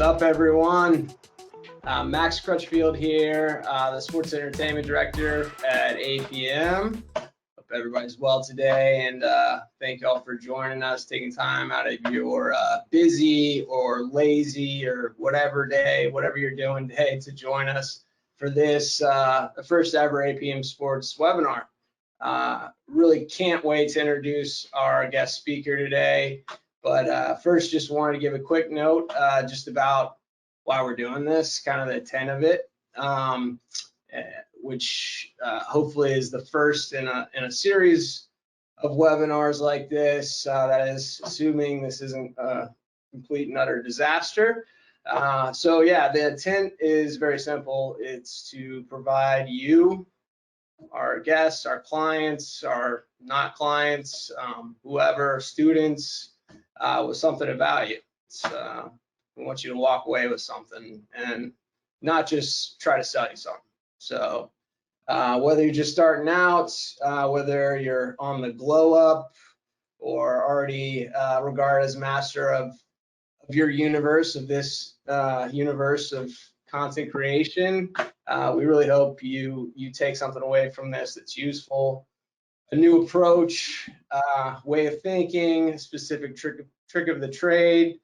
up, everyone? Max Crutchfield here, the Sports Entertainment Director at APM. Hope everybody's well today, and thank you all for joining us, taking time out of your busy or lazy or whatever day, whatever you're doing today, to join us for this the first ever APM Sports webinar. Really can't wait to introduce our guest speaker today. But first, just wanted to give a quick note just about why we're doing this, kind of the intent of it, which hopefully is the first in a series of webinars like this. That is assuming this isn't a complete and utter disaster. So yeah, the intent is very simple. It's to provide you, our guests, our clients, our not clients, whoever, students, with something of value. We want you to walk away with something and not just try to sell you something. So whether you're just starting out, whether you're on the glow up or already regarded as master of your universe, of this universe of content creation, we really hope you take something away from this that's useful, a new approach, way of thinking, specific trick of the trade,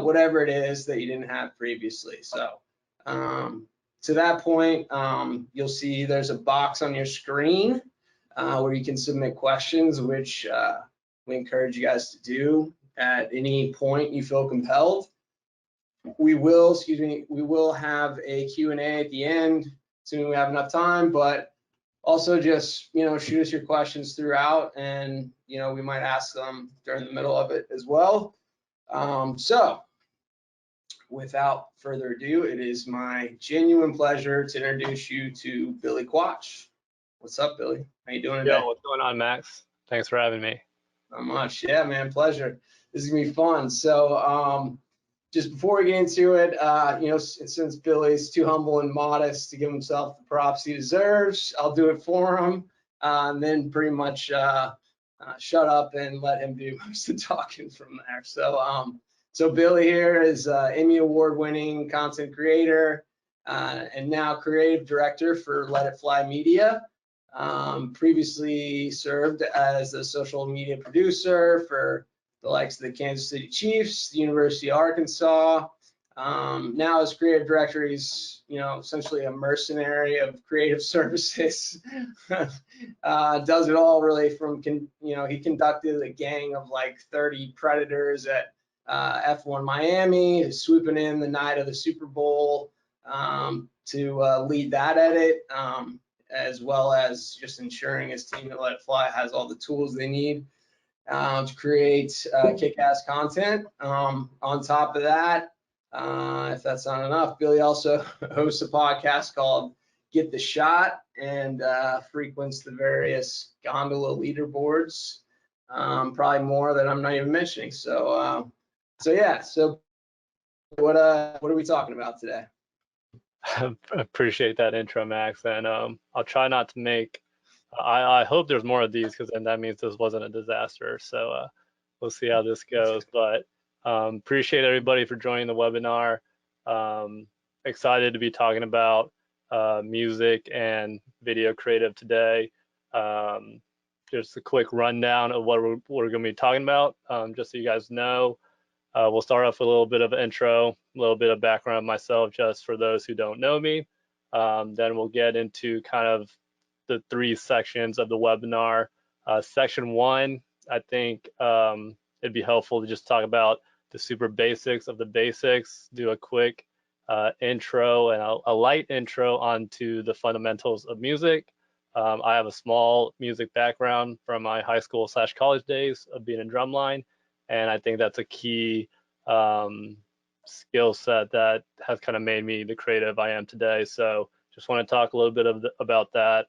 whatever it is that you didn't have previously. So to that point, you'll see there's a box on your screen where you can submit questions, which we encourage you guys to do at any point you feel compelled. We will have a Q&A at the end, assuming we have enough time, but also just, shoot us your questions throughout, and, we might ask them during the middle of it as well. So without further ado, it is my genuine pleasure to introduce you to Billy Quach. What's up, Billy? How you doing today? Yo, what's going on, Max? Thanks for having me. Not much. Yeah, man, pleasure. This is gonna be fun. So just before we get into it, since Billy's too humble and modest to give himself the props he deserves, I'll do it for him, and then pretty much shut up and let him do most of the talking from there. So Billy here is Emmy award-winning content creator and now creative director for Let It Fly Media. Previously served as a social media producer for the likes of the Kansas City Chiefs, the University of Arkansas. Now as creative director, he's essentially a mercenary of creative services. Does it all really from he conducted a gang of like 30 Predators at F1 Miami, to swooping in the night of the Super Bowl to lead that edit, as well as just ensuring his team at Let It Fly has all the tools they need to create kick-ass content. On top of that, if that's not enough, Billy also hosts a podcast called Get the Shot and frequents the various gondola leaderboards, probably more that I'm not even mentioning. So what are we talking about today? I appreciate that intro, Max, and I'll try not to make. I hope there's more of these, because then that means this wasn't a disaster. So we'll see how this goes. But appreciate everybody for joining the webinar. Excited to be talking about music and video creative today. Just a quick rundown of what we're going to be talking about, just so you guys know. We'll start off with a little bit of an intro, a little bit of background of myself, just for those who don't know me. Then we'll get into kind of the 3 sections of the webinar. Section 1, I think it'd be helpful to just talk about the super basics of the basics, do a quick intro and a light intro onto the fundamentals of music. I have a small music background from my high school / college days of being in drumline, and I think that's a key skill set that has kind of made me the creative I am today. So just want to talk a little bit about that.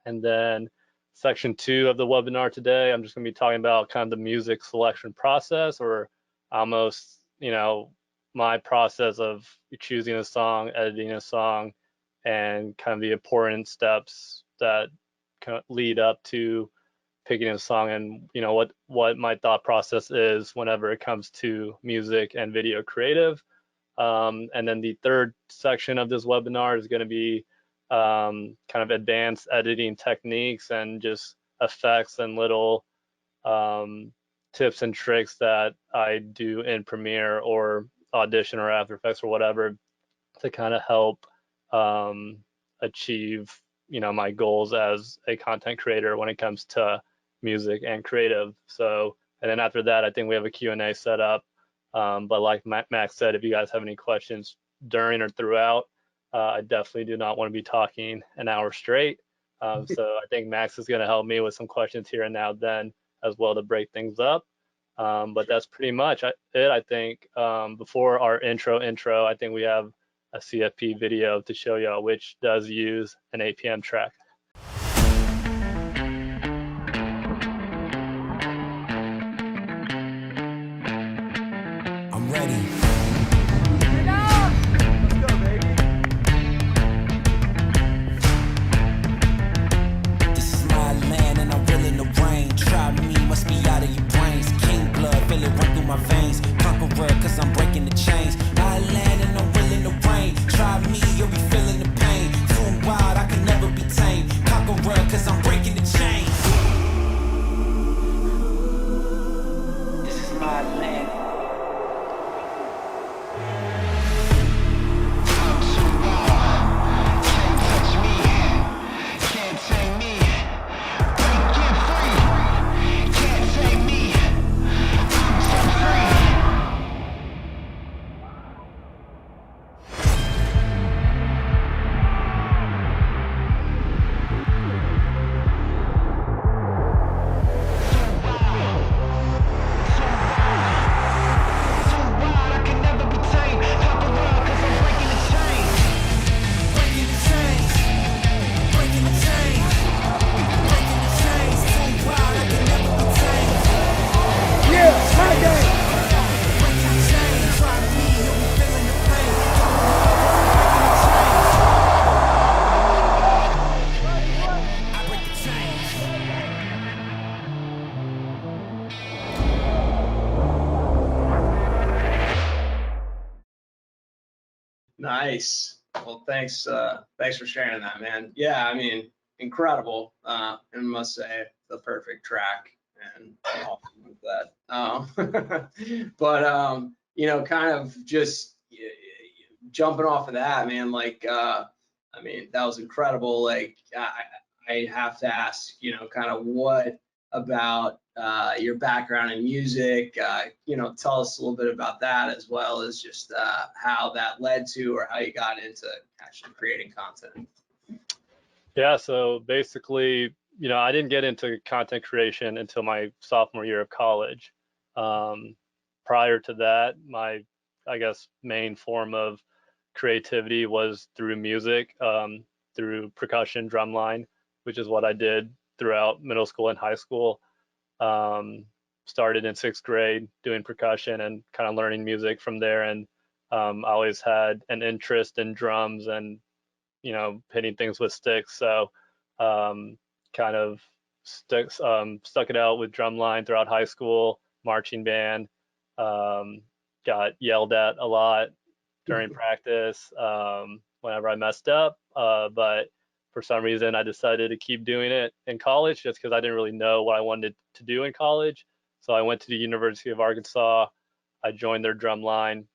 And then section 2 of the webinar today, I'm just going to be talking about kind of the music selection process, or almost, my process of choosing a song, editing a song, and kind of the important steps that kind of lead up to picking a song, and what my thought process is whenever it comes to music and video creative. And then the third section of this webinar is going to be kind of advanced editing techniques and just effects and little tips and tricks that I do in Premiere or Audition or After Effects or whatever to kind of help achieve, my goals as a content creator when it comes to music and creative. So, and then after that, I think we have a Q&A set up. But like Max said, if you guys have any questions during or throughout, I definitely do not want to be talking an hour straight. So I think Max is going to help me with some questions here and now then as well to break things up. But that's pretty much it, I think. Before our intro, I think we have a CFP video to show y'all, which does use an APM track. I'm ready. Let's go, baby. This is my land and I'm feeling the rain. Try me, must be out of your brains. King blood, feel it run through my veins. Conqueror, cause I'm breaking the chains. My land and I'm feeling the rain. Try me, you'll be feeling the pain. Too wild, I can never be tamed. Conqueror, cause I'm breaking the chains. This is my land. Nice. Well, thanks for sharing that, man. Yeah, I mean, incredible. And I must say, the perfect track, and awesome with that. But kind of just jumping off of that, man. Like, I mean, that was incredible. Like, I have to ask, kind of what about your background in music? Tell us a little bit about that, as well as just how that led to, or how you got into actually creating content. Yeah, so basically, I didn't get into content creation until my sophomore year of college. Prior to that, my, I guess, main form of creativity was through music, through percussion, drumline, which is what I did throughout middle school and high school. Started in 6th grade doing percussion and kind of learning music from there. And I always had an interest in drums and, hitting things with sticks. So kind of stuck it out with drumline throughout high school, marching band, got yelled at a lot during practice whenever I messed up. But for some reason, I decided to keep doing it in college just because I didn't really know what I wanted to do in college. So I went to the University of Arkansas. I joined their drum line.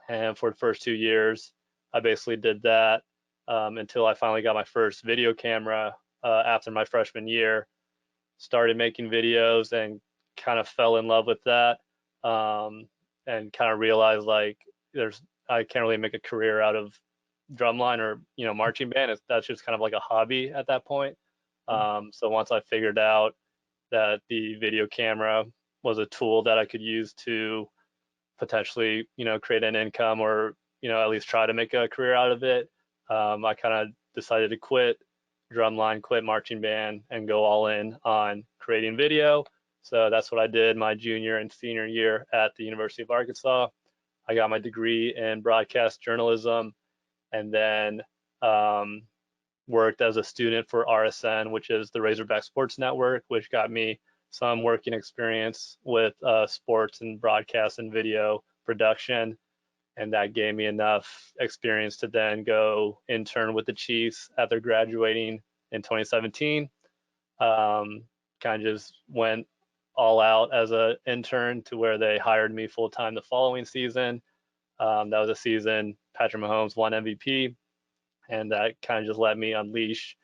And for the first 2 years, I basically did that until I finally got my first video camera after my freshman year. Started making videos and kind of fell in love with that, and kind of realized like I can't really make a career out of drumline or marching band. That's just kind of like a hobby at that point. So once I figured out that the video camera was a tool that I could use to potentially create an income, or at least try to make a career out of it, I kind of decided to quit drumline, quit marching band, and go all in on creating video. So that's what I did my junior and senior year at the University of Arkansas. I got my degree in broadcast journalism, and then worked as a student for RSN, which is the Razorback Sports Network, which got me some working experience with sports and broadcast and video production. and that gave me enough experience to then go intern with the Chiefs after graduating in 2017. Kind of just went all out as an intern to where they hired me full time the following season. That was a season Patrick Mahomes won MVP, and that kind of just let me unleash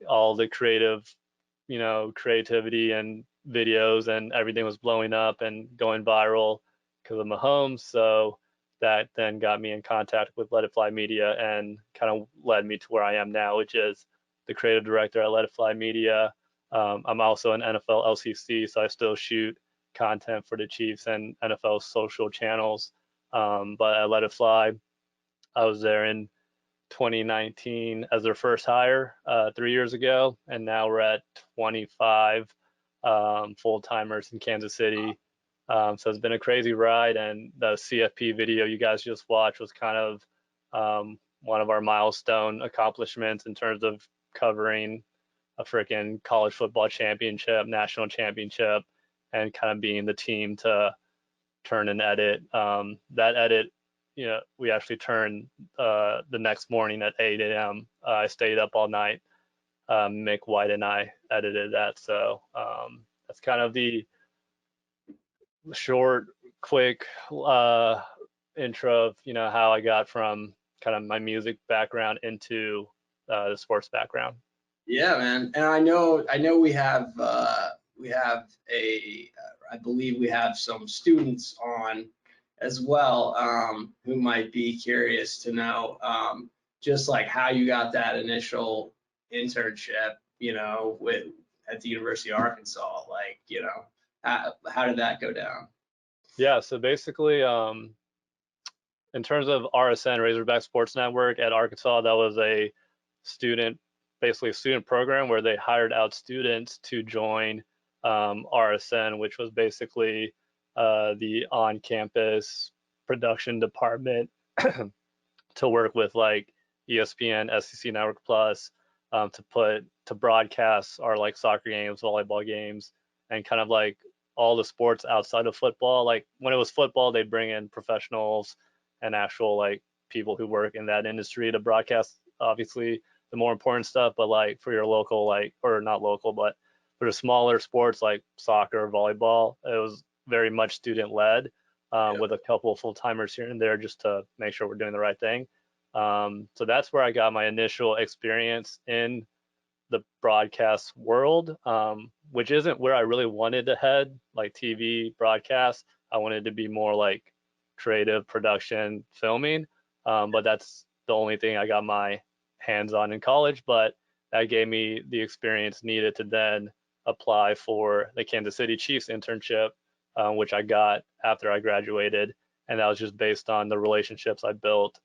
all the creativity and videos, and everything was blowing up and going viral because of Mahomes. So that then got me in contact with Let It Fly Media and kind of led me to where I am now, which is the creative director at Let It Fly Media. I'm also an NFL LCC, so I still shoot content for the Chiefs and NFL social channels. But at Let It Fly, I was there in 2019 as their first hire 3 years ago, and now we're at 25 full-timers in Kansas City. So it's been a crazy ride, and the CFP video you guys just watched was kind of one of our milestone accomplishments in terms of covering a freaking college football championship, national championship, and kind of being the team to turn and edit. That edit, we actually turned the next morning at 8 a.m. I stayed up all night. Mick White and I edited that. So that's kind of the short, quick intro of how I got from kind of my music background into the sports background. Yeah, man. And I know we have I believe we have some students on as well, who might be curious to know just like how you got that initial internship, at the University of Arkansas. Like, how did that go down? Yeah, so basically, in terms of RSN, Razorback Sports Network at Arkansas, that was basically a student program where they hired out students to join RSN, which was basically the on-campus production department to work with like ESPN, SEC Network Plus, to broadcast our like soccer games, volleyball games, and kind of like all the sports outside of football. Like when it was football, they'd bring in professionals and actual like people who work in that industry to broadcast, obviously, the more important stuff. But like for your local, or not local, but for the smaller sports like soccer, volleyball, it was very much student led, with a couple of full timers here and there just to make sure we're doing the right thing. So that's where I got my initial experience in the broadcast world, which isn't where I really wanted to head, like TV broadcast. I wanted to be more like creative production, filming, but that's the only thing I got my hands on in college. But that gave me the experience needed to then apply for the Kansas City Chiefs internship, which I got after I graduated, and that was just based on the relationships I built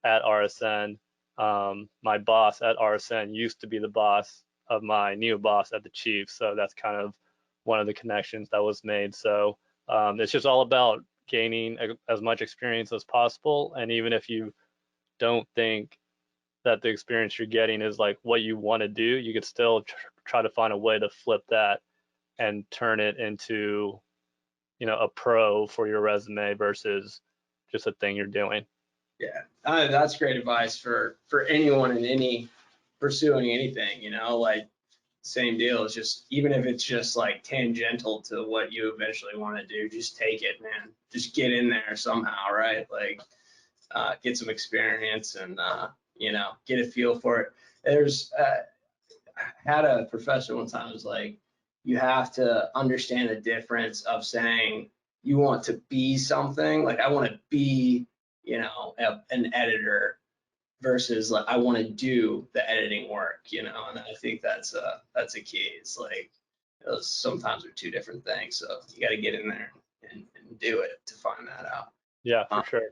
at RSN. My boss at RSN used to be the boss of my new boss at the Chiefs, so that's kind of one of the connections that was made. So it's just all about gaining as much experience as possible, and even if you don't think that the experience you're getting is like what you want to do, you could still try to find a way to flip that and turn it into a pro for your resume versus just a thing you're doing. Yeah, that's great advice for anyone in any pursuing anything, like same deal. It's just, even if it's just like tangential to what you eventually want to do, just take it, man. Just get in there somehow, right? Like get some experience and, get a feel for it. I had a professor one time who was like, you have to understand the difference of saying you want to be something. Like I want to be, an editor versus like I want to do the editing work, and I think that's a key. It's like those sometimes are two different things, so you got to get in there and do it to find that out. Yeah, for sure.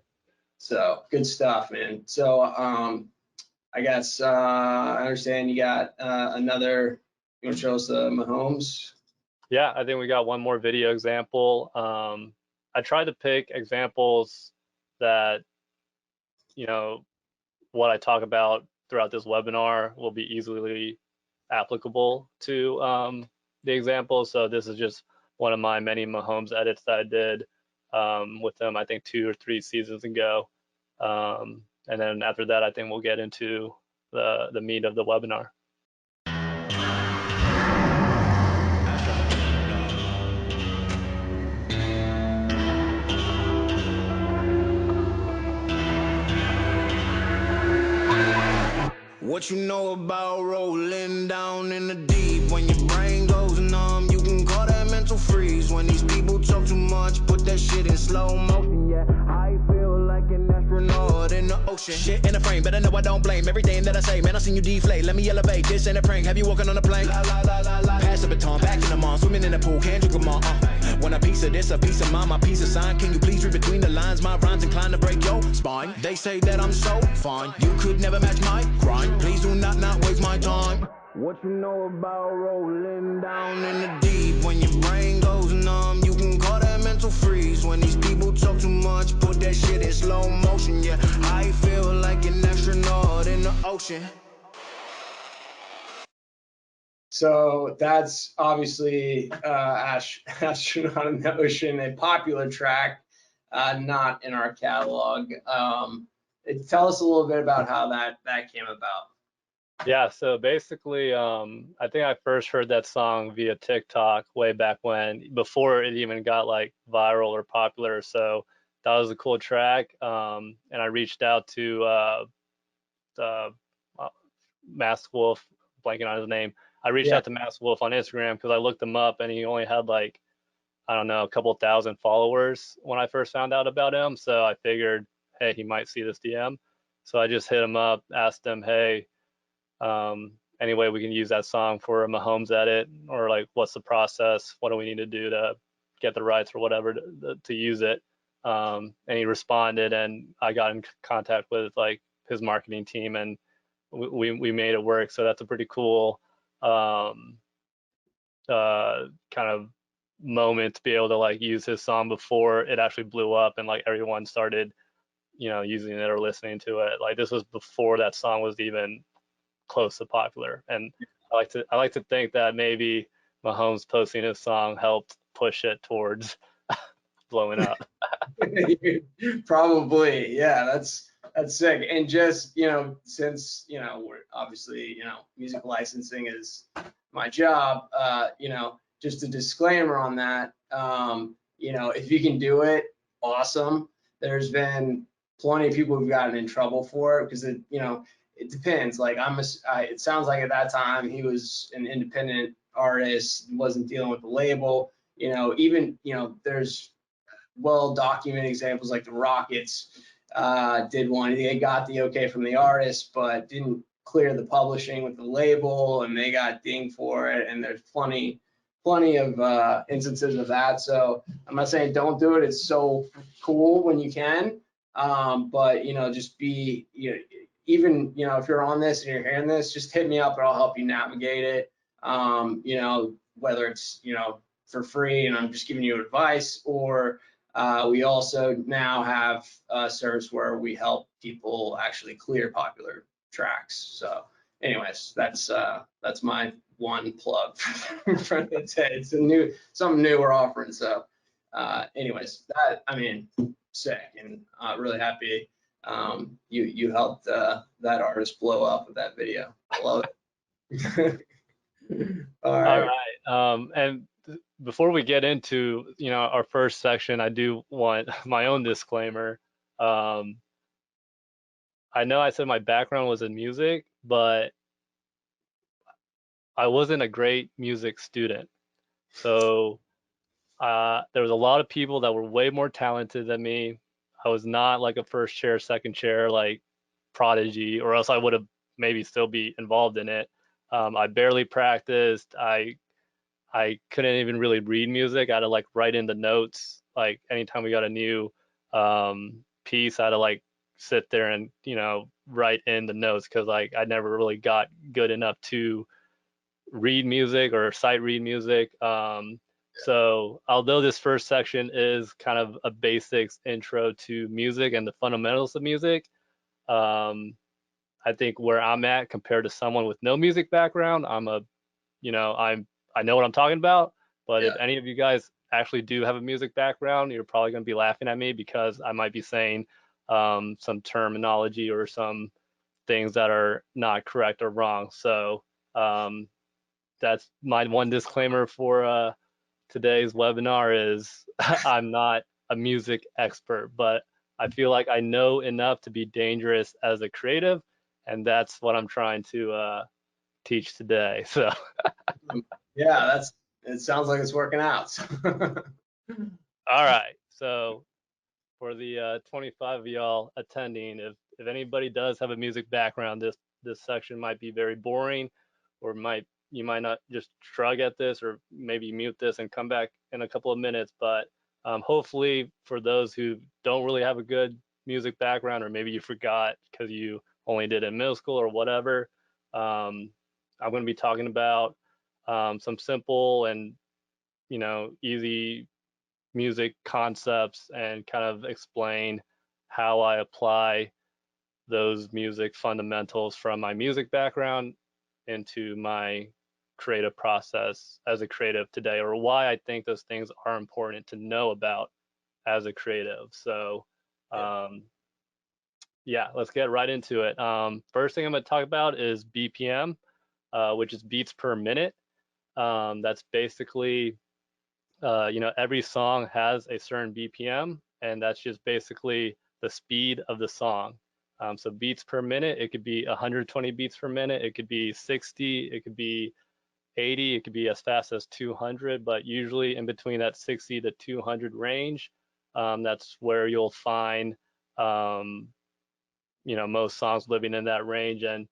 So good stuff, man. So I guess I understand you got another. You want to show us the Mahomes? Yeah, I think we got one more video example. I tried to pick examples that what I talk about throughout this webinar will be easily applicable to the example. So this is just one of my many Mahomes edits that I did with them, I think 2 or 3 seasons ago. And then after that, I think we'll get into the meat of the webinar. What you know about rolling down in the deep? When your brain goes numb, you can call that mental freeze. When these people talk too much, put that shit in slow motion. Yeah, I feel like an astronaut in the ocean. Shit in a frame, but I know I don't blame everything that I say. Man, I seen you deflate. Let me elevate. This ain't a prank. Have you walking on a plane? La la la la la. Pass the baton, back in the mall, swimming in the pool, can't drink them all. When a piece of this, a piece of mine, my piece of sign. Can you please read between the lines? My rhymes inclined to break your spine. They say that I'm so fine. You could never match my grind. Please do not waste my time. What you know about rolling down in the deep? When your brain goes numb, you can call that mental freeze. When these people talk too much, put that shit in slow motion. Yeah, I feel like an astronaut in the ocean. So that's obviously Astronaut in the Ocean, a popular track, not in our catalog. Tell us a little bit about how that came about. Yeah, so basically, I think I first heard that song via TikTok way back when, before it even got like viral or popular. So that was a cool track. And I reached out to Mask Wolf, blanking on his name. I reached out to Mask Wolf on Instagram because I looked him up and he only had like, I don't know, a couple thousand followers when I first found out about him. So I figured, hey, he might see this DM. So I just hit him up, asked him, hey, any way we can use that song for a Mahomes edit, or like what's the process? What do we need to do to get the rights or whatever to use it? And he responded, and I got in contact with like his marketing team, and we made it work. So that's a pretty cool kind of moment to be able to like use his song before it actually blew up and like everyone started, using it or listening to it. Like this was before that song was even close to popular. And I like to think that maybe Mahomes posting his song helped push it towards blowing up. Probably, yeah, that's sick. And just, since, we're obviously, music licensing is my job, just a disclaimer on that, if you can do it, awesome. There's been plenty of people who've gotten in trouble for it because it depends. Like it sounds like at that time he was an independent artist, wasn't dealing with the label. Even there's well-documented examples like the Rockets did one. They got the okay from the artist, but didn't clear the publishing with the label, and they got dinged for it. And there's plenty of instances of that. So I'm not saying don't do it. It's so cool when you can, but just be even if you're on this and you're hearing this, just hit me up and I'll help you navigate it. Whether it's for free and I'm just giving you advice, or we also now have a service where we help people actually clear popular tracks. So anyways, that's my one plug for the day. It's something new we're offering. So anyways, sick, and really happy you helped that artist blow up with that video. I love it. All right. And before we get into our first section, I do want my own disclaimer. I know I said my background was in music, but I wasn't a great music student. So there was a lot of people that were way more talented than me. I was not like a first chair, second chair, like prodigy, or else I would have maybe still be involved in it. I barely practiced. I couldn't even really read music. I had to like write in the notes. Like anytime we got a new piece, I had to like sit there and write in the notes, because like I never really got good enough to read music or sight read music. So although this first section is kind of a basics intro to music and the fundamentals of music, I think where I'm at compared to someone with no music background, I know what I'm talking about. But if any of you guys actually do have a music background, you're probably going to be laughing at me, because I might be saying some terminology or some things that are not correct or wrong. So that's my one disclaimer for today's webinar is I'm not a music expert, but I feel like I know enough to be dangerous as a creative, and that's what I'm trying to teach today. So Yeah, it sounds like it's working out. all right, so for the 25 of y'all attending, if anybody does have a music background, this section might be very boring, or you might not just shrug at this, or maybe mute this and come back in a couple of minutes. But hopefully for those who don't really have a good music background, or maybe you forgot because you only did it in middle school or whatever, I'm going to be talking about some simple and easy music concepts, and kind of explain how I apply those music fundamentals from my music background into my creative process as a creative today, or why I think those things are important to know about as a creative. So yeah, let's get right into it. First thing I'm going to talk about is BPM, which is beats per minute. That's basically every song has a certain BPM, and that's just basically the speed of the song. So beats per minute, it could be 120 beats per minute, it could be 60, it could be 80, it could be as fast as 200, but usually in between that 60 to 200 range, that's where you'll find most songs living in that range. And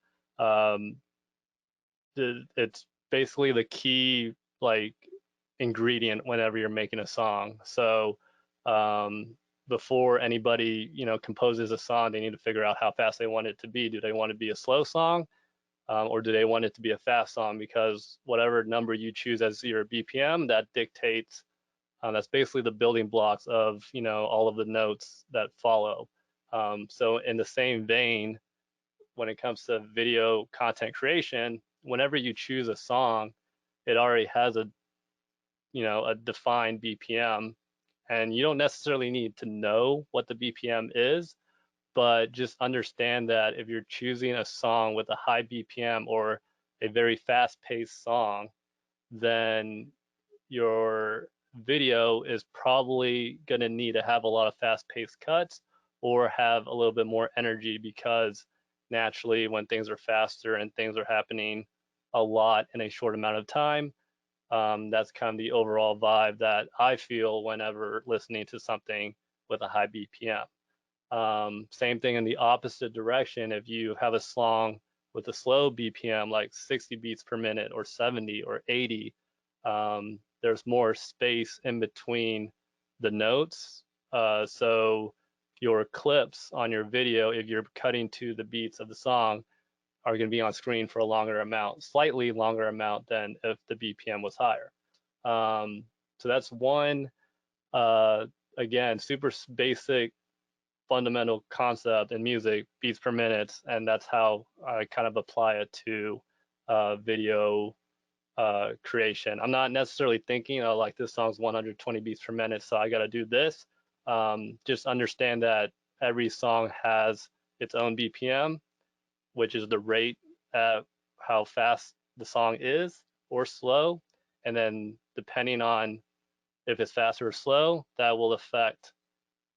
it's basically the key ingredient whenever you're making a song. So before anybody composes a song, they need to figure out how fast they want it to be. Do they want it to be a slow song, or do they want it to be a fast song? Because whatever number you choose as your BPM, that dictates, that's basically the building blocks of all of the notes that follow. So in the same vein, when it comes to video content creation, whenever you choose a song, it already has a defined BPM, and you don't necessarily need to know what the BPM is, but just understand that if you're choosing a song with a high BPM or a very fast-paced song, then your video is probably going to need to have a lot of fast-paced cuts or have a little bit more energy, because naturally when things are faster and things are happening a lot in a short amount of time, that's kind of the overall vibe that I feel whenever listening to something with a high BPM. Same thing in the opposite direction. If you have a song with a slow BPM, like 60 beats per minute or 70 or 80, there's more space in between the notes. So your clips on your video, if you're cutting to the beats of the song, are going to be on screen for a longer amount, slightly longer amount than if the BPM was higher. So that's one, again, super basic fundamental concept in music, beats per minute, and that's how I kind of apply it to video creation. I'm not necessarily thinking, oh, like this song's 120 beats per minute, so I got to do this. Just understand that every song has its own BPM, which is the rate at how fast the song is or slow. And then depending on if it's fast or slow, that will affect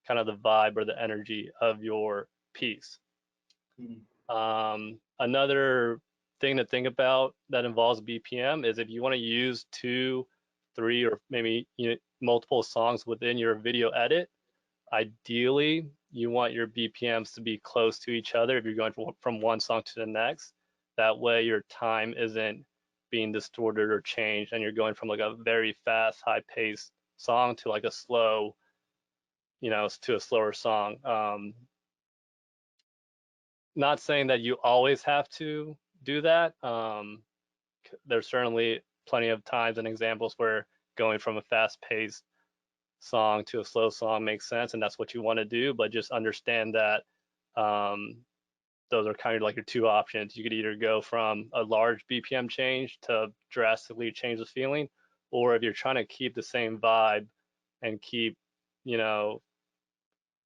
kind of the vibe or the energy of your piece. Another thing to think about that involves BPM is if you want to use 2, 3, or maybe multiple songs within your video edit, ideally you want your BPMs to be close to each other if you're going from one song to the next. That way your time isn't being distorted or changed, and you're going from like a very fast, high-paced song to like a slow, to a slower song. Not saying that you always have to do that. There's certainly plenty of times and examples where going from a fast-paced song to a slow song makes sense, and that's what you want to do. But just understand that those are kind of like your two options. You could either go from a large BPM change to drastically change the feeling, or if you're trying to keep the same vibe and keep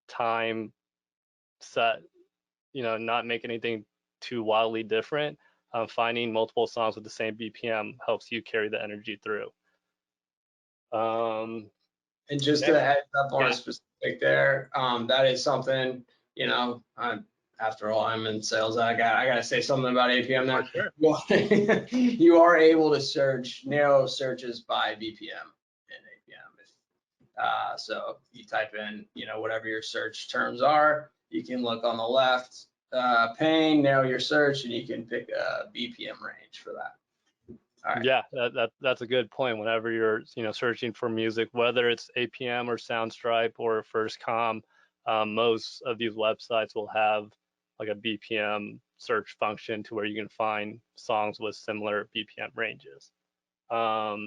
time set, not make anything too wildly different. Finding multiple songs with the same BPM helps you carry the energy through. And just Next, a heads up on yeah, a specific there, that is something, after all, I'm in sales. I gotta say something about APM for now. sure. Well, you are able to search narrow searches by BPM in APM. So you type in, whatever your search terms are, you can look on the left pane, narrow your search, and you can pick a BPM range for that. All right. Yeah, that's a good point. Whenever you're searching for music, whether it's APM or Soundstripe or FirstCom, most of these websites will have like a BPM search function to where you can find songs with similar BPM ranges. All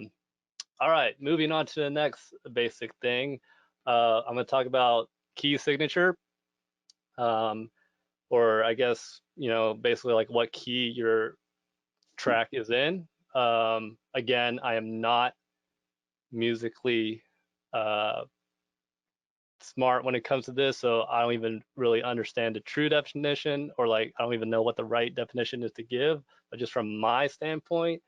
right, moving on to the next basic thing. I'm going to talk about key signature, or I guess basically like what key your track is in. Again, I am not musically smart when it comes to this, so I don't even really understand the true definition, or like I don't even know what the right definition is to give. But just from my standpoint,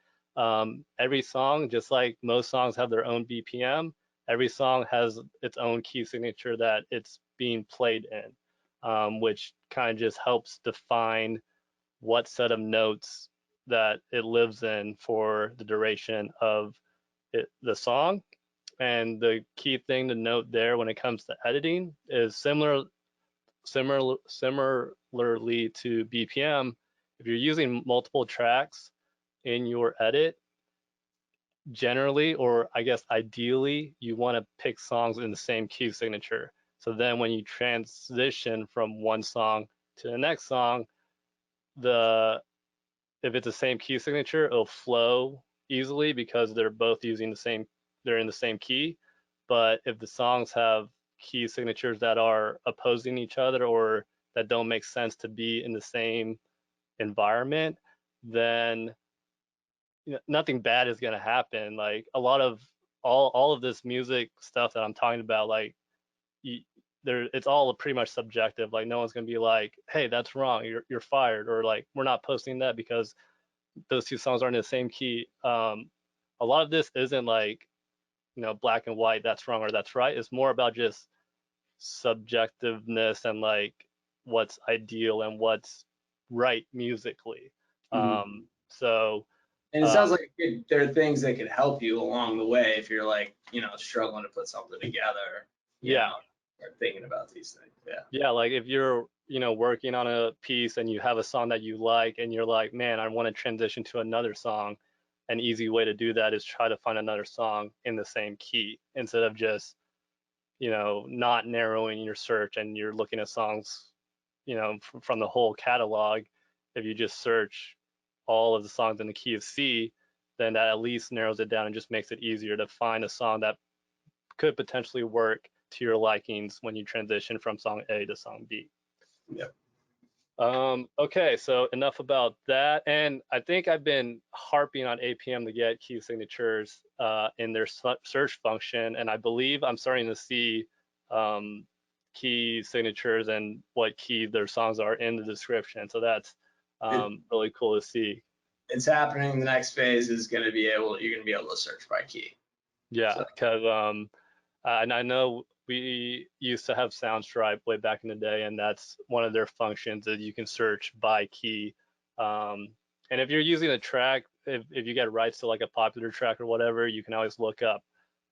every song, just like most songs have their own BPM, every song has its own key signature that it's being played in, which kind of just helps define what set of notes that it lives in for the duration of the song. And the key thing to note there when it comes to editing is similarly to BPM, if you're using multiple tracks in your edit, generally, or I guess ideally, you want to pick songs in the same key signature. So then when you transition from one song to the next song, if it's the same key signature, it'll flow easily because they're both using they're in the same key. But if the songs have key signatures that are opposing each other or that don't make sense to be in the same environment, then nothing bad is going to happen. Like a lot of all of this music stuff that I'm talking about, like it's all pretty much subjective. Like no one's going to be like, hey, that's wrong, you're fired, or like we're not posting that because those two songs aren't in the same key. A lot of this isn't like black and white, that's wrong or that's right. It's more about just subjectiveness and like what's ideal and what's right musically. So And it sounds like there are things that could help you along the way if you're like, struggling to put something together, yeah, or thinking about these things. yeah, like if you're working on a piece and you have a song that you like and you're like, man, I want to transition to another song, an easy way to do that is try to find another song in the same key instead of just not narrowing your search and you're looking at songs from the whole catalog. If you just search all of the songs in the key of C, then that at least narrows it down and just makes it easier to find a song that could potentially work to your likings when you transition from song A to song B. Yep. Okay, so enough about that. And I think I've been harping on APM to get key signatures in their search function, and I believe I'm starting to see key signatures and what key their songs are in the description. So that's really cool to see. It's happening. The next phase is you're going to be able to search by key. Yeah, because and I know we used to have Soundstripe way back in the day, and that's one of their functions that you can search by key. And if you're using a track, if you get rights to like a popular track or whatever, you can always look up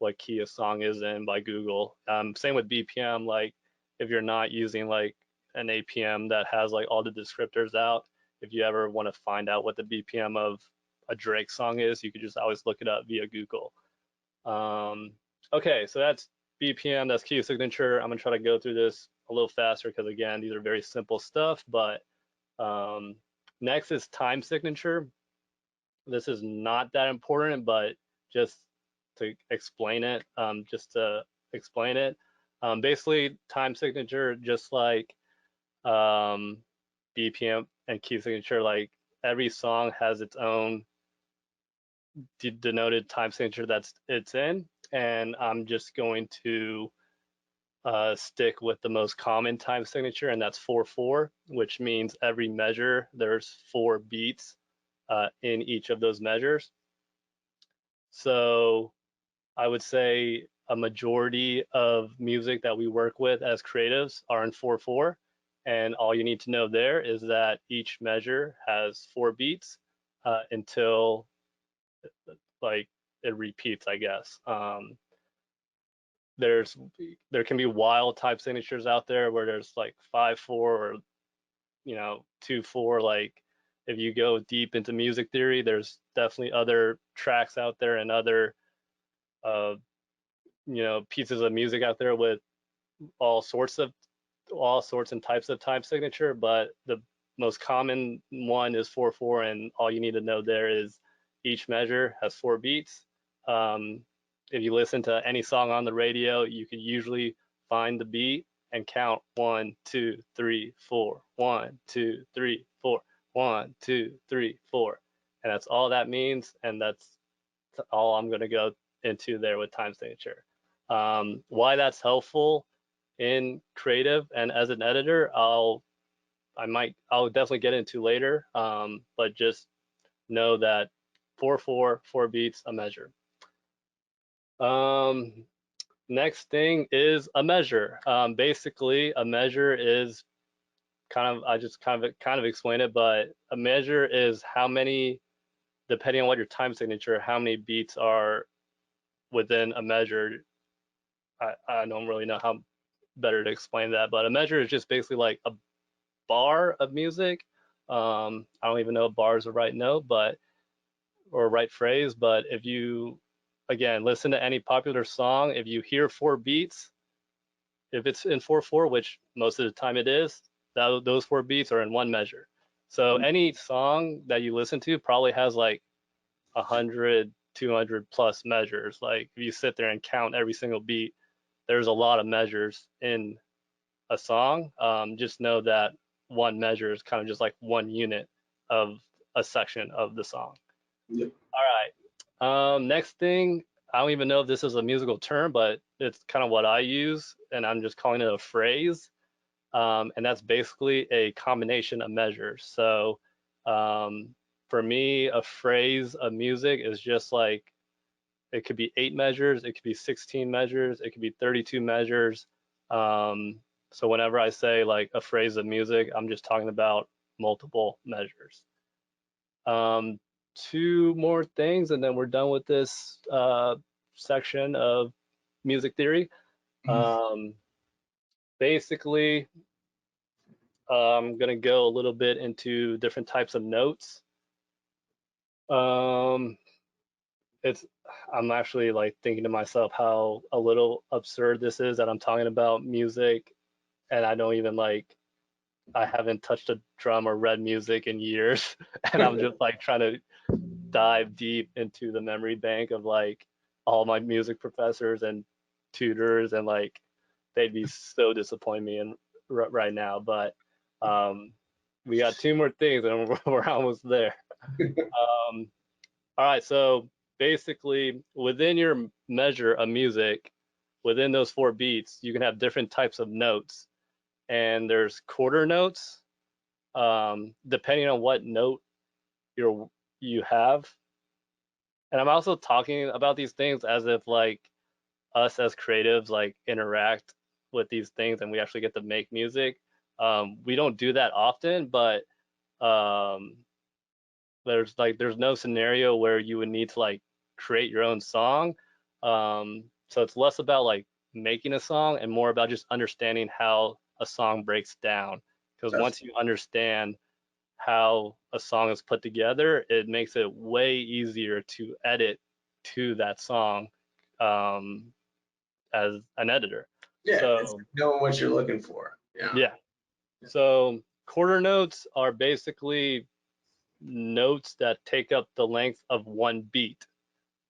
what key a song is in by Google. Same with BPM. Like if you're not using like an APM that has like all the descriptors out, if you ever want to find out what the BPM of a Drake song is, you could just always look it up via Google. Okay, so that's BPM, that's key signature. I'm gonna try to go through this a little faster because again, these are very simple stuff, but next is time signature. This is not that important, but just to explain it, basically time signature, just like BPM and key signature, like every song has its own denoted time signature that's it's in, and I'm just going to stick with the most common time signature, and that's 4/4, which means every measure there's 4 beats in each of those measures. So I would say a majority of music that we work with as creatives are in 4/4, and all you need to know there is that each measure has 4 beats until like it repeats, I guess. There can be wild type signatures out there where there's like 5/4 or 2/4. Like if you go deep into music theory, there's definitely other tracks out there and other uh, pieces of music out there with all sorts and types of time signature, but the most common one is 4/4, and all you need to know there is each measure has 4 beats. If you listen to any song on the radio, you can usually find the beat and count 1, 2, 3, 4, 1, 2, 3, 4, 1, 2, 3, 4, and that's all that means, and that's all I'm going to go into there with time signature. Why that's helpful in creative and as an editor, I'll definitely get into later, but just know that 4/4, 4 beats, a measure. Next thing is a measure. Basically, a measure is I just kind of explain it, but a measure is how many, depending on what your time signature, how many beats are within a measure. I don't really know how better to explain that, but a measure is just basically like a bar of music. I don't even know if bar is the right note, or right phrase, but if you, again, listen to any popular song, if you hear 4 beats, if it's in 4/4, which most of the time it is, those 4 beats are in one measure. So any song that you listen to probably has like 100, 200 plus measures. Like if you sit there and count every single beat, there's a lot of measures in a song. Just know that one measure is kind of just like one unit of a section of the song. Yep. All right. Next thing, I don't even know if this is a musical term, but it's kind of what I use, and I'm just calling it a phrase. And that's basically a combination of measures. So for me, a phrase of music is just like, it could be 8 measures, it could be 16 measures, it could be 32 measures. So whenever I say like a phrase of music, I'm just talking about multiple measures. 2 more things, and then we're done with this section of music theory. Basically, I'm gonna go a little bit into different types of notes. I'm actually like thinking to myself how a little absurd this is that I'm talking about music and I don't even I haven't touched a drum or read music in years, and I'm just like trying to dive deep into the memory bank of like all my music professors and tutors, and like they'd be so disappointed me in right now. But we got 2 more things and we're almost there. All right, so basically within your measure of music, within those 4 beats, you can have different types of notes, and there's quarter notes, depending on what note you have. And I'm also talking about these things as if like us as creatives like interact with these things and we actually get to make music. We don't do that often, but there's no scenario where you would need to like create your own song. So it's less about like making a song and more about just understanding how a song breaks down. Because once you understand how a song is put together, it makes it way easier to edit to that song as an editor. Yeah, so it's knowing what you're looking for. yeah. So quarter notes are basically notes that take up the length of 1 beat.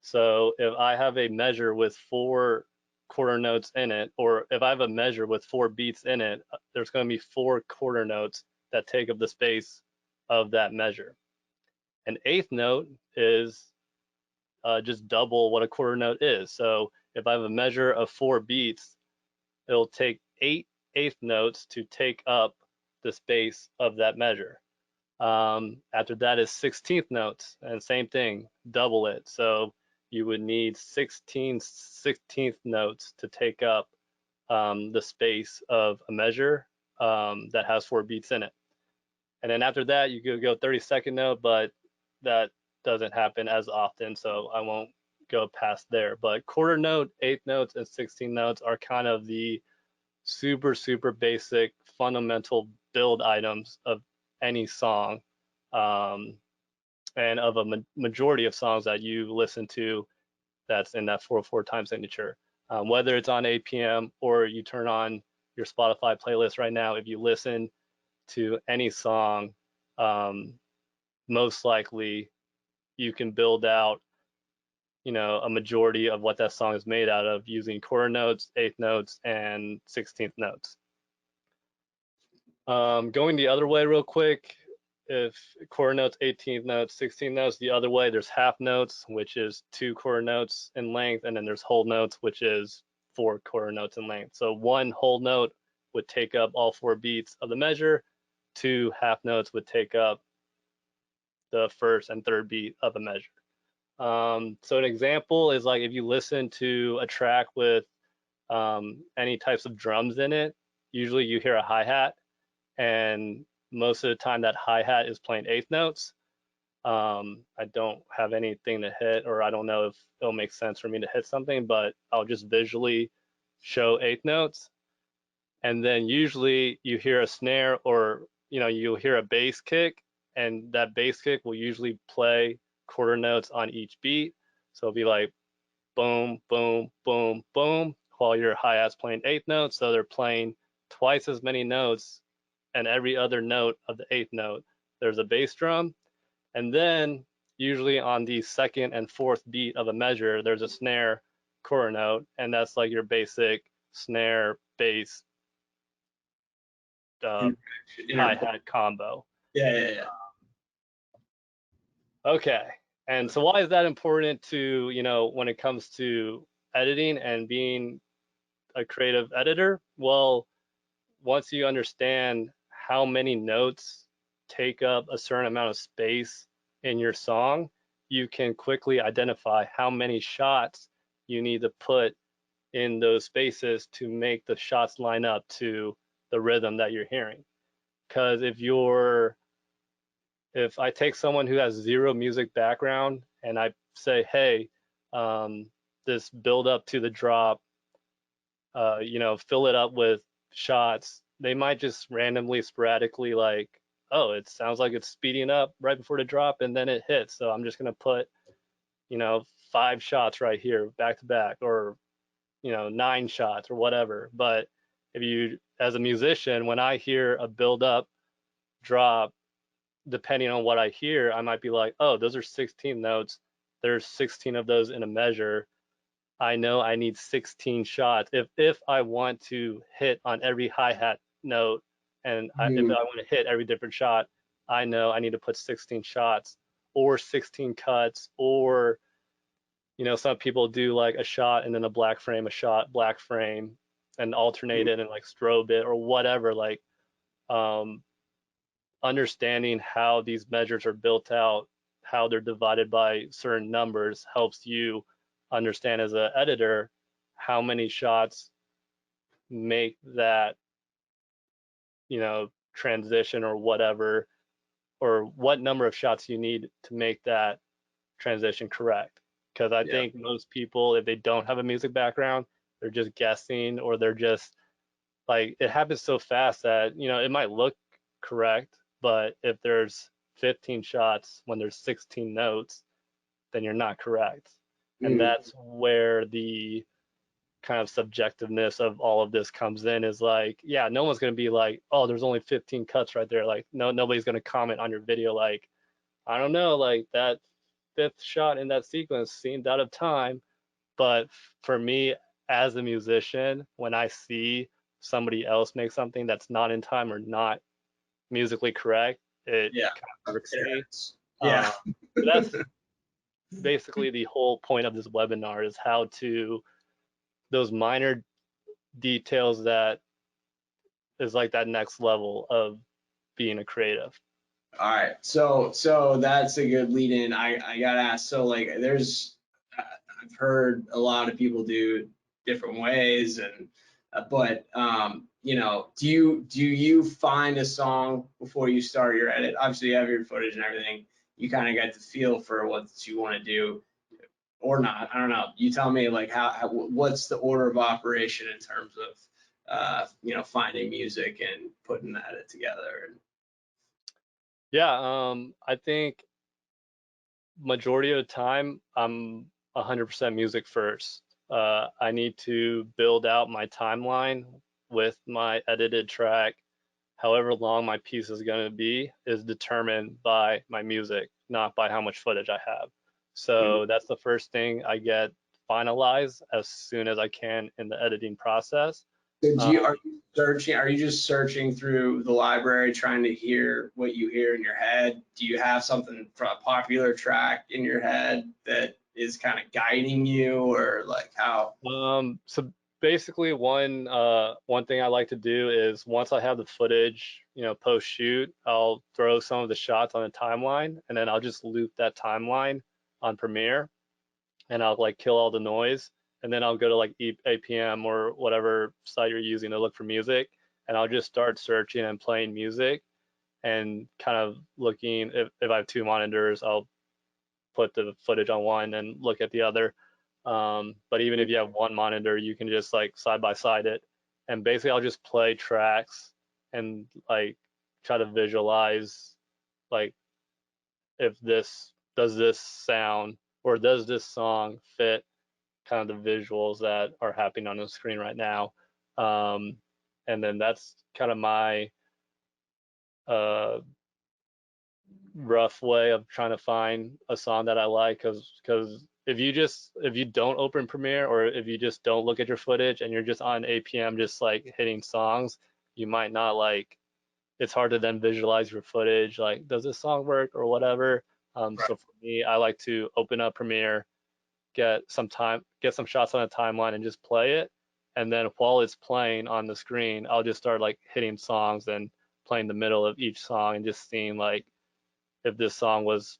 So if I have a measure with 4 quarter notes in it, or if I have a measure with 4 beats in it, there's going to be 4 quarter notes that take up the space of that measure. An eighth note is just double what a quarter note is. So if I have a measure of 4 beats, it'll take 8/8 notes to take up the space of that measure. After that is 16th notes, and same thing, double it. So you would need 16/16 notes to take up the space of a measure that has 4 beats in it. And then after that, you could go 32nd note, but that doesn't happen as often, so I won't go past there. But quarter note, 8th notes, and 16 notes are kind of the super, super basic fundamental build items of any song, and of a majority of songs that you listen to that's in that 4/4 time signature. Whether it's on APM or you turn on your Spotify playlist right now, if you listen to any song, most likely you can build out, a majority of what that song is made out of using quarter notes, 8th notes, and 16th notes. Going the other way real quick, if quarter notes, 18th notes, 16th notes, the other way, there's half notes, which is 2 quarter notes in length, and then there's whole notes, which is 4 quarter notes in length. So 1 whole note would take up all 4 beats of the measure, 2 half notes would take up the first and third beat of a measure. So an example is like if you listen to a track with any types of drums in it, usually you hear a hi-hat, and most of the time that hi-hat is playing 8th notes. I don't have anything to hit, or I don't know if it'll make sense for me to hit something, but I'll just visually show 8th notes. And then usually you hear a snare, or you'll hear a bass kick, and that bass kick will usually play quarter notes on each beat. So it'll be like boom, boom, boom, boom, while your hi-hat's playing 8th notes. So they're playing twice as many notes, and every other note of the 8th note, there's a bass drum. And then usually on the 2nd and 4th beat of a measure, there's a snare quarter note, and that's like your basic snare, bass, hi-hat combo. Yeah. Okay, and so why is that important to, when it comes to editing and being a creative editor? Well, once you understand how many notes take up a certain amount of space in your song, you can quickly identify how many shots you need to put in those spaces to make the shots line up to the rhythm that you're hearing. Because if I take someone who has 0 music background and I say, hey, this build up to the drop, fill it up with shots, they might just randomly, sporadically, like, oh, it sounds like it's speeding up right before the drop and then it hits. So I'm just going to put, 5 shots right here back to back, or, 9 shots or whatever. But if you, as a musician, when I hear a build up, drop, depending on what I hear, I might be like, oh, those are 16 notes. There's 16 of those in a measure. I know I need 16 shots. If I want to hit on every hi-hat note, and if I want to hit every different shot, I know I need to put 16 shots or 16 cuts, or, some people do like a shot and then a black frame, a shot, black frame, and alternate it and like strobe it or whatever. Like, understanding how these measures are built out, how they're divided by certain numbers, helps you understand as an editor how many shots make that, transition or whatever, or what number of shots you need to make that transition correct. Because I think most people, if they don't have a music background, they're just guessing, or they're just like, it happens so fast that, it might look correct, but if there's 15 shots when there's 16 notes, then you're not correct. And that's where the kind of subjectiveness of all of this comes in, is like, yeah, no one's going to be like, oh, there's only 15 cuts right there. Like, nobody's going to comment on your video like, I don't know, like that 5th shot in that sequence seemed out of time. But for me as a musician, when I see somebody else make something that's not in time or not musically correct, it kind of irks me. Yeah. That's basically the whole point of this webinar, is how to, those minor details that is like that next level of being a creative. All right, so that's a good lead in. I gotta ask. So like, I've heard a lot of people do different ways, and but you know, do you find a song before you start your edit? Obviously, you have your footage and everything. You kind of get the feel for what you want to do, or not. I don't know. You tell me, like, what's the order of operation in terms of you know, finding music and putting that together. Yeah, I think majority of the time I'm 100% music first. I need to build out my timeline with my edited track. However long my piece is going to be is determined by my music, not by how much footage I have. So that's the first thing I get finalized as soon as I can in the editing process. So are you searching? Are you just searching through the library, trying to hear what you hear in your head? Do you have something from a popular track in your head that is kind of guiding you, or like how? So basically, one thing I like to do is once I have the footage, you know, post shoot, I'll throw some of the shots on a timeline, and then I'll just loop that timeline on Premiere, and I'll like kill all the noise, and then I'll go to like APM or whatever site you're using to look for music, and I'll just start searching and playing music, and kind of looking if I have two monitors, I'll put the footage on one and look at the other. But even if you have one monitor, you can just like side by side it, and basically I'll just play tracks and like try to visualize like if this does this sound or does this song fit kind of the visuals that are happening on the screen right now. And then that's kind of my uh, rough way of trying to find a song that I like, because if you don't open Premiere, or if you just don't look at your footage and you're just on APM just like hitting songs, you might not like, it's hard to then visualize your footage, like does this song work or whatever. So for me, I like to open up Premiere, get some shots on a timeline and just play it, and then while it's playing on the screen, I'll just start like hitting songs and playing the middle of each song and just seeing like if this song was,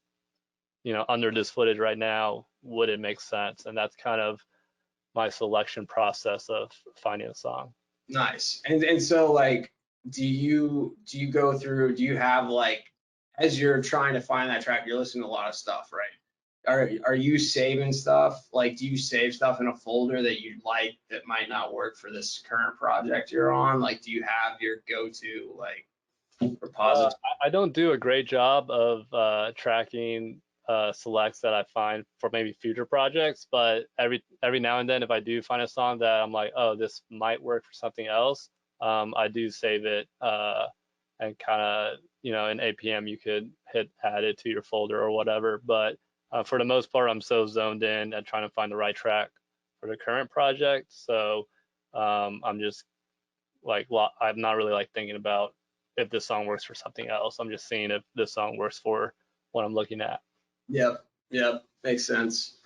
you know, under this footage right now, would it make sense? And that's kind of my selection process of finding a song. Nice. And so like, do you go through? Do you have like, as you're trying to find that track, you're listening to a lot of stuff, right? Are you saving stuff? Like, do you save stuff in a folder that you like that might not work for this current project you're on? Like, do you have your go-to like repository? I don't do a great job of tracking selects that I find for maybe future projects, but every now and then, if I do find a song that I'm like, oh, this might work for something else, I do save it, and kind of, you know, in APM you could hit add it to your folder or whatever. But for the most part, I'm so zoned in at trying to find the right track for the current project, so I'm just like, I'm not really like thinking about if this song works for something else. I'm just seeing if this song works for what I'm looking at. Yep, makes sense.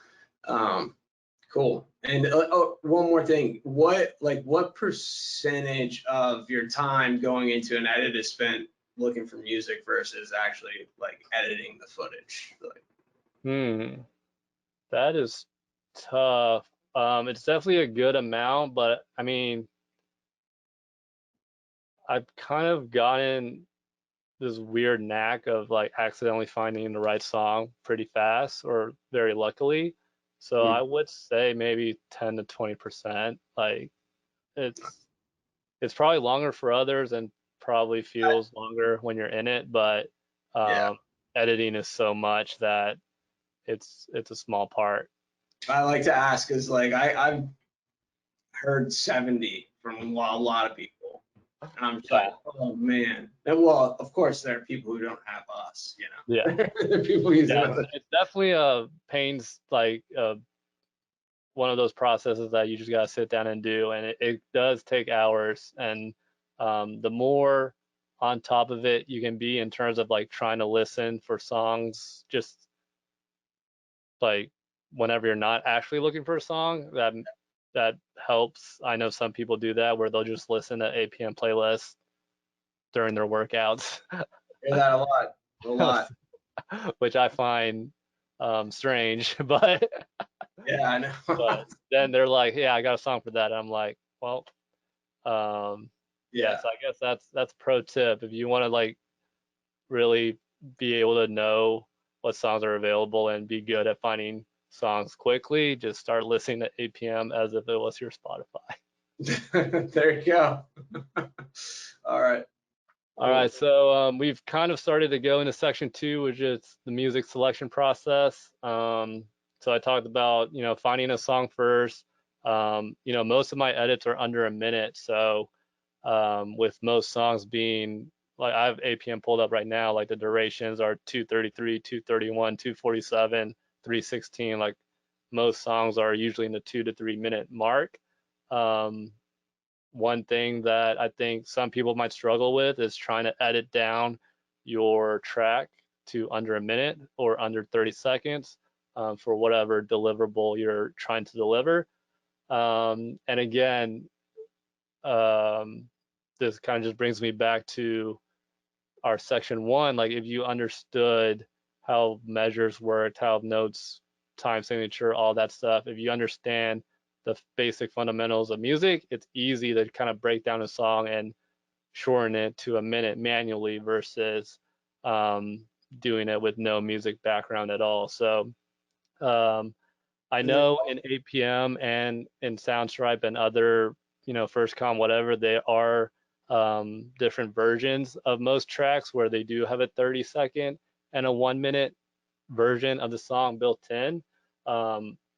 Cool. And oh, one more thing. What percentage of your time going into an edit is spent looking for music versus actually like editing the footage? Like, That is tough. It's definitely a good amount, but I mean, I've kind of gotten this weird knack of like accidentally finding the right song pretty fast or very luckily. So I would say maybe 10 to 20%. Like it's it's probably longer for others and probably feels longer when you're in it, but yeah, editing is so much that it's a small part. I like to ask because like I've heard 70 from a lot of people. And I'm just Yeah. like, oh man. And well, of course there are people who don't have us, you know. Yeah. There are people using Yeah, other. it's definitely a pains, like one of those processes that you just gotta sit down and do, and it does take hours. And the more on top of it you can be in terms of like trying to listen for songs, just like whenever you're not actually looking for a song, that that helps. I know some people do that where they'll just listen to APM playlists during their workouts. Hear that a lot. Which I find strange, but Yeah, I know. but then they're like, yeah, I got a song for that. And I'm like, well, yeah. So I guess that's pro tip. If you want to like really be able to know what songs are available and be good at finding songs quickly, just start listening to APM as if it was your Spotify. There you go. All right. All right, so we've kind of started to go into section 2, which is the music selection process. So I talked about, finding a song first. Most of my edits are under a minute. So with most songs being, like I have APM pulled up right now, like the durations are 233, 231, 247, 316. Like most songs are usually in the 2 to 3 minute mark. One thing that I think some people might struggle with is trying to edit down your track to under a minute or under 30 seconds for whatever deliverable you're trying to deliver. And again, this kind of just brings me back to our section 1. Like if you understood how measures worked, how notes, time signature, all that stuff, if you understand the basic fundamentals of music, it's easy to kind of break down a song and shorten it to a minute manually versus doing it with no music background at all. So I know in APM and in Soundstripe and other, FirstCom, whatever, there are different versions of most tracks where they do have a 30-second and a 1-minute version of the song built in.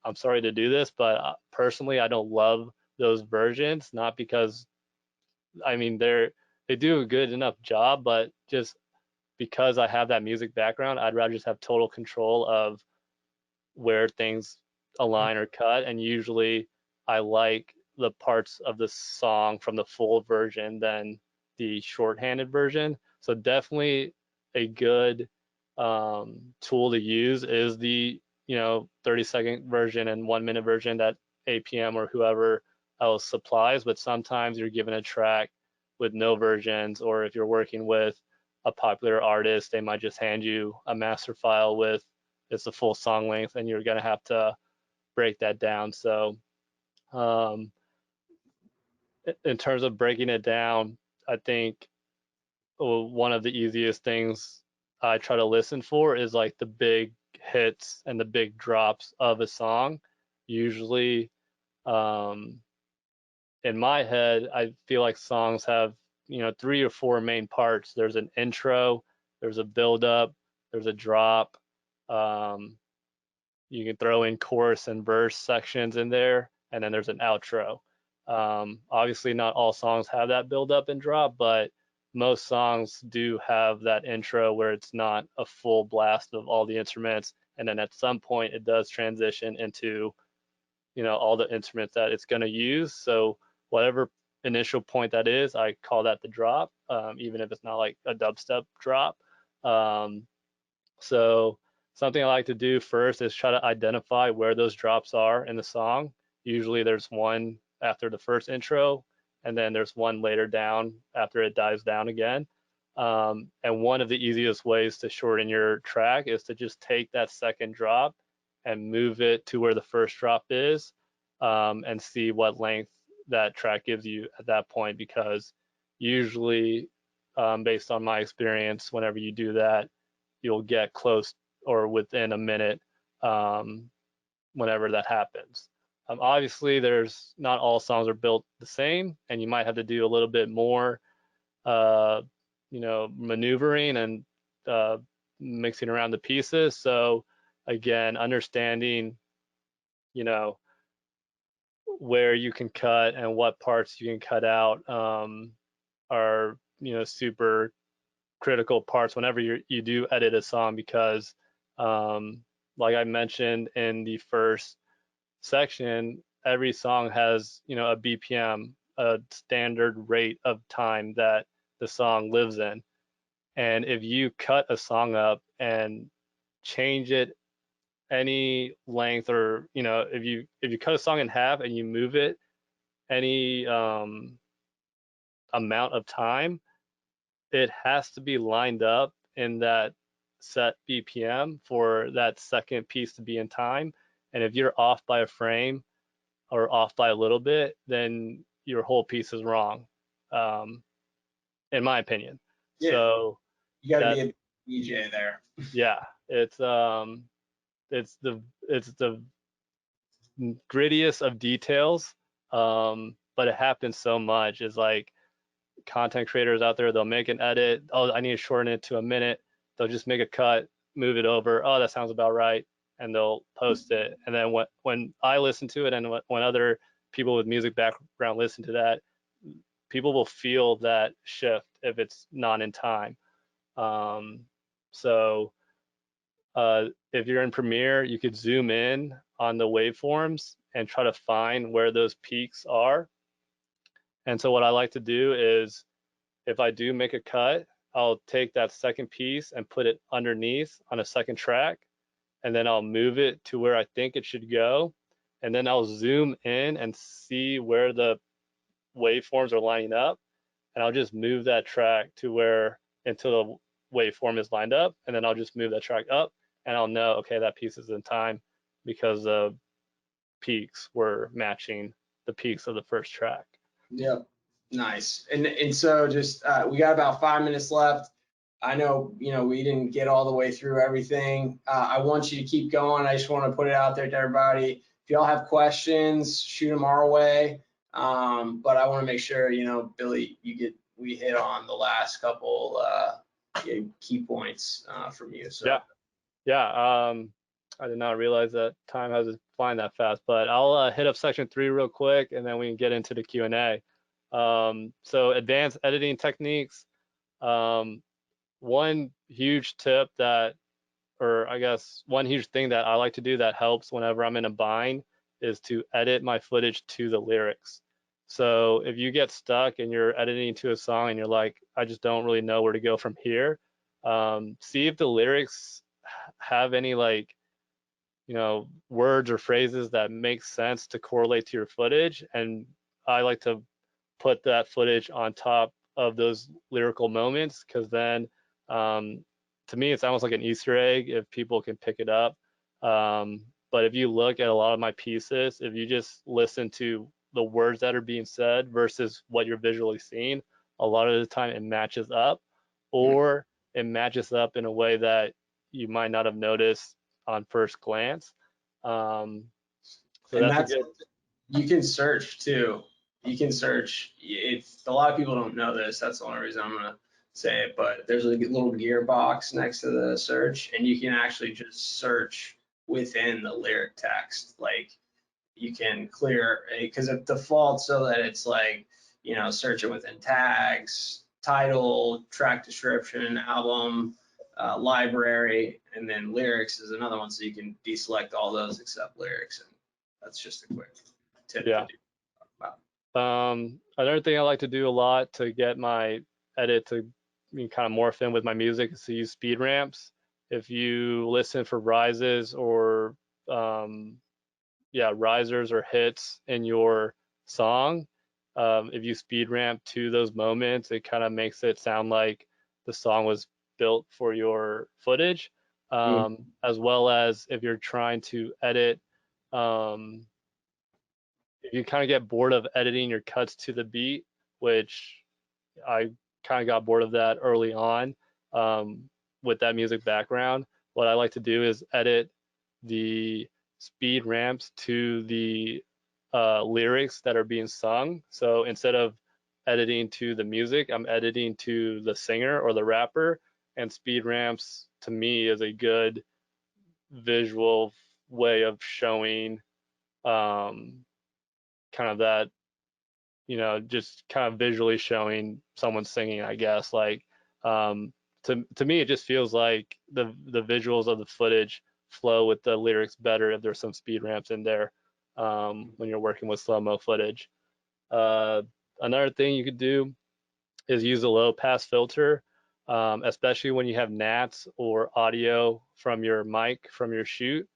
I'm sorry to do this, but personally, I don't love those versions, not because, I mean, they do a good enough job, but just because I have that music background, I'd rather just have total control of where things align or cut. And usually I like the parts of the song from the full version than the shorthanded version. So definitely a good tool to use is the 30-second version and 1-minute version that APM or whoever else supplies. But sometimes you're given a track with no versions, or if you're working with a popular artist, they might just hand you a master file with it's the full song length, and you're gonna have to break that down. So in terms of breaking it down, I think one of the easiest things I try to listen for is like the big hits and the big drops of a song. Usually, in my head, I feel like songs have, 3 or 4 main parts. There's an intro, there's a build up, there's a drop. You can throw in chorus and verse sections in there, and then there's an outro. Obviously, not all songs have that build up and drop, but most songs do have that intro where it's not a full blast of all the instruments, and then at some point it does transition into all the instruments that it's going to use. So whatever initial point that is, I call that the drop, even if it's not like a dubstep drop. So something I like to do first is try to identify where those drops are in the song. Usually there's one after the first intro, and then there's one later down after it dives down again. And one of the easiest ways to shorten your track is to just take that second drop and move it to where the first drop is, and see what length that track gives you at that point, because usually, based on my experience, whenever you do that, you'll get close or within a minute whenever that happens. Obviously, there's not all songs are built the same, and you might have to do a little bit more, maneuvering and mixing around the pieces. So again, understanding, where you can cut and what parts you can cut out are, super critical parts whenever you do edit a song, because like I mentioned in the first section, every song has a BPM, a standard rate of time that the song lives in. And if you cut a song up and change it any length, or if you cut a song in half and you move it any amount of time, it has to be lined up in that set BPM for that second piece to be in time. And if you're off by a frame or off by a little bit, then your whole piece is wrong, in my opinion. Yeah. So you got to be a DJ there. Yeah, it's the grittiest of details, but it happens so much. Is like content creators out there, they'll make an edit. Oh, I need to shorten it to a minute. They'll just make a cut, move it over. Oh, that sounds about right, and they'll post it. And then when I listen to it, and when other people with music background listen to that, people will feel that shift if it's not in time. So if you're in Premiere, you could zoom in on the waveforms and try to find where those peaks are. And so what I like to do is, if I do make a cut, I'll take that second piece and put it underneath on a second track, and then I'll move it to where I think it should go. And then I'll zoom in and see where the waveforms are lining up. And I'll just move that track to where, until the waveform is lined up. And then I'll just move that track up, and I'll know, okay, that piece is in time because the peaks were matching the peaks of the first track. Yep. Nice. And so just we got about 5 minutes left. I know, we didn't get all the way through everything. I want you to keep going. I just want to put it out there to everybody. If y'all have questions, shoot them our way. But I want to make sure, Billy, we hit on the last couple key points from you. So yeah. I did not realize that time has to flying that fast, but I'll hit up section 3 real quick, and then we can get into the Q&A. So advanced editing techniques. One huge tip one huge thing that I like to do that helps whenever I'm in a bind is to edit my footage to the lyrics. So if you get stuck and you're editing to a song and you're like, I just don't really know where to go from here, see if the lyrics have any words or phrases that make sense to correlate to your footage. And I like to put that footage on top of those lyrical moments, because then to me it's almost like an Easter egg if people can pick it up. But if you look at a lot of my pieces, if you just listen to the words that are being said versus what you're visually seeing, a lot of the time it matches up, or it matches up in a way that you might not have noticed on first glance. So that's a good. You can search too. You can search. If a lot of people don't know this, that's the only reason I'm gonna say it. But there's a little gearbox next to the search, and you can actually just search within the lyric text. Like you can clear, because it defaults so that it's like, search it within tags, title, track description, album, library, and then lyrics is another one. So you can deselect all those except lyrics. And that's just a quick tip. Yeah. Another thing I like to do a lot to get my edit to kind of morph in with my music is to use speed ramps. If you listen for rises or risers or hits in your song, if you speed ramp to those moments, it kind of makes it sound like the song was built for your footage. As well as if you're trying to edit, if you kind of get bored of editing your cuts to the beat, which I kind of got bored of that early on with that music background, what I like to do is edit the speed ramps to the lyrics that are being sung. So instead of editing to the music, I'm editing to the singer or the rapper, and speed ramps to me is a good visual way of showing kind of that, just kind of visually showing someone singing, I guess. Like to me, it just feels like the visuals of the footage flow with the lyrics better if there's some speed ramps in there when you're working with slow-mo footage. Another thing you could do is use a low pass filter, especially when you have nats or audio from your mic from your shoot.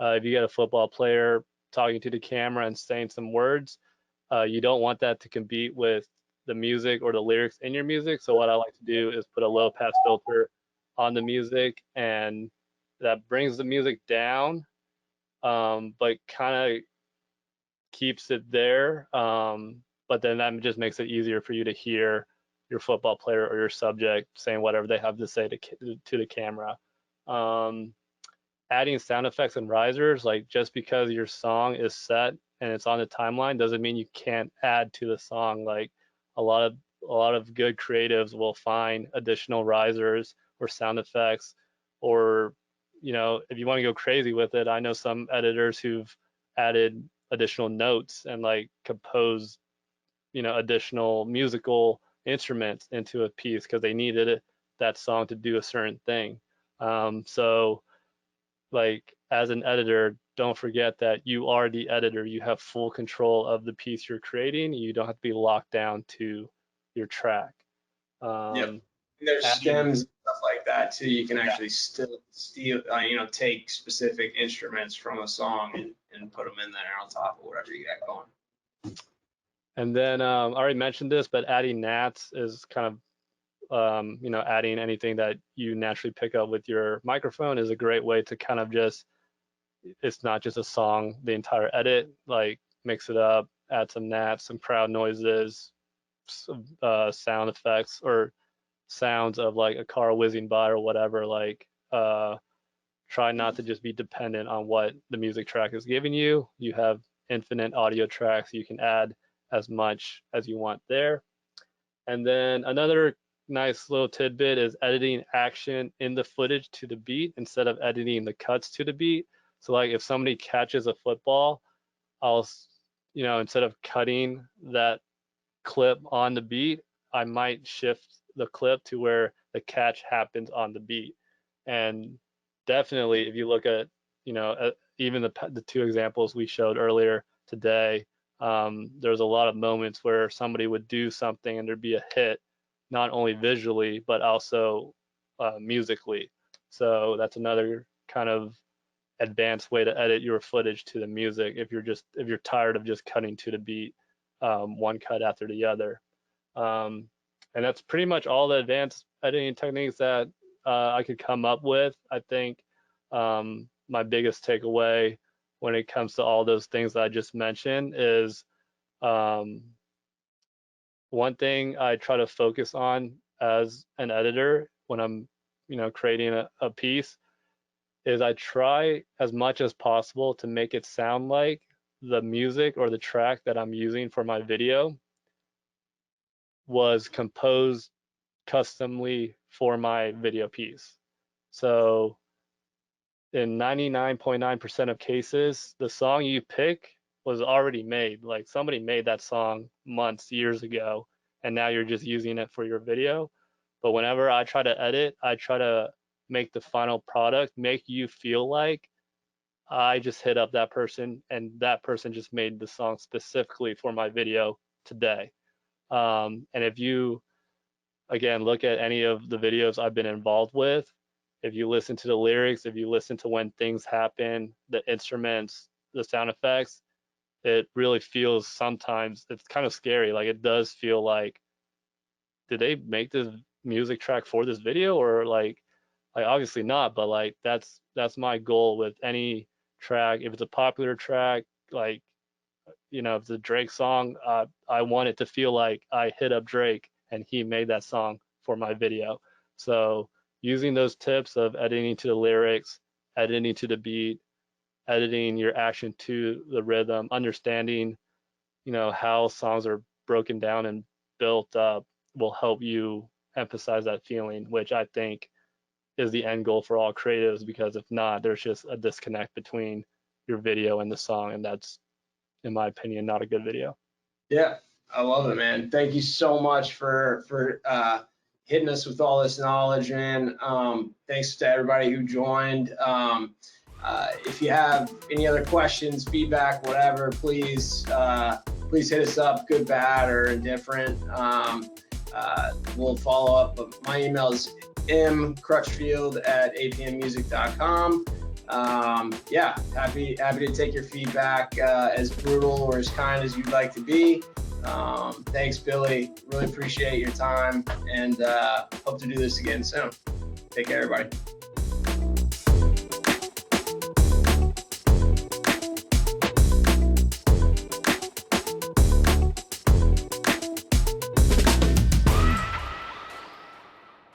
If you get a football player talking to the camera and saying some words, you don't want that to compete with the music or the lyrics in your music. So what I like to do is put a low pass filter on the music, and that brings the music down, but kind of keeps it there. But then that just makes it easier for you to hear your football player or your subject saying whatever they have to say to the camera. Adding sound effects and risers, like just because your song is set and it's on the timeline doesn't mean you can't add to the song. Like a lot of good creatives will find additional risers or sound effects, or if you want to go crazy with it, I know some editors who've added additional notes and like composed additional musical instruments into a piece because they needed that song to do a certain thing. So like as an editor, don't forget that you are the editor. You have full control of the piece you're creating. You don't have to be locked down to your track. Yep. There's stems and stuff like that too. You can actually still steal, take specific instruments from a song and put them in there on top of whatever you got going. And then I already mentioned this, but adding nats is kind of adding anything that you naturally pick up with your microphone is a great way to kind of it's not just a song, the entire edit, like mix it up, add some nats, some crowd noises, some, sound effects or sounds of like a car whizzing by or whatever. Like try not to just be dependent on what the music track is giving you. You have infinite audio tracks. You can add as much as you want there. And then another nice little tidbit is editing action in the footage to the beat instead of editing the cuts to the beat. So like if somebody catches a football, I'll, instead of cutting that clip on the beat, I might shift the clip to where the catch happens on the beat. And definitely if you look at, even the two examples we showed earlier today, there's a lot of moments where somebody would do something and there'd be a hit, not only visually, but also musically. So that's another kind of advanced way to edit your footage to the music if you're tired of just cutting to the beat, one cut after the other. And that's pretty much all the advanced editing techniques that I could come up with. I think my biggest takeaway when it comes to all those things that I just mentioned is one thing I try to focus on as an editor when I'm, creating a piece is I try as much as possible to make it sound like the music or the track that I'm using for my video was composed customly for my video piece. So in 99.9% of cases, the song you pick was already made. Like somebody made that song months, years ago, and now you're just using it for your video. But whenever I try to edit, I try to make the final product make you feel like I just hit up that person and that person just made the song specifically for my video today. And if you, again, look at any of the videos I've been involved with, if you listen to the lyrics, if you listen to when things happen, the instruments, the sound effects, it really feels sometimes, it's kind of scary. Like it does feel like, did they make this music track for this video? Or like obviously not, but like that's my goal with any track. If it's a popular track, like, if it's a Drake song, I want it to feel like I hit up Drake and he made that song for my video. So using those tips of editing to the lyrics, editing to the beat, editing your action to the rhythm, understanding, how songs are broken down and built up will help you emphasize that feeling, which I think is the end goal for all creatives, because if not, there's just a disconnect between your video and the song, and that's, in my opinion, not a good video. Yeah, I love it, man. Thank you so much for hitting us with all this knowledge, man. Thanks to everybody who joined. If you have any other questions, feedback, whatever, please hit us up, good, bad, or indifferent. We'll follow up. My email is mcrutchfield@apmmusic.com. Yeah, happy to take your feedback, as brutal or as kind as you'd like to be. Thanks, Billy. Really appreciate your time, and hope to do this again soon. Take care, everybody.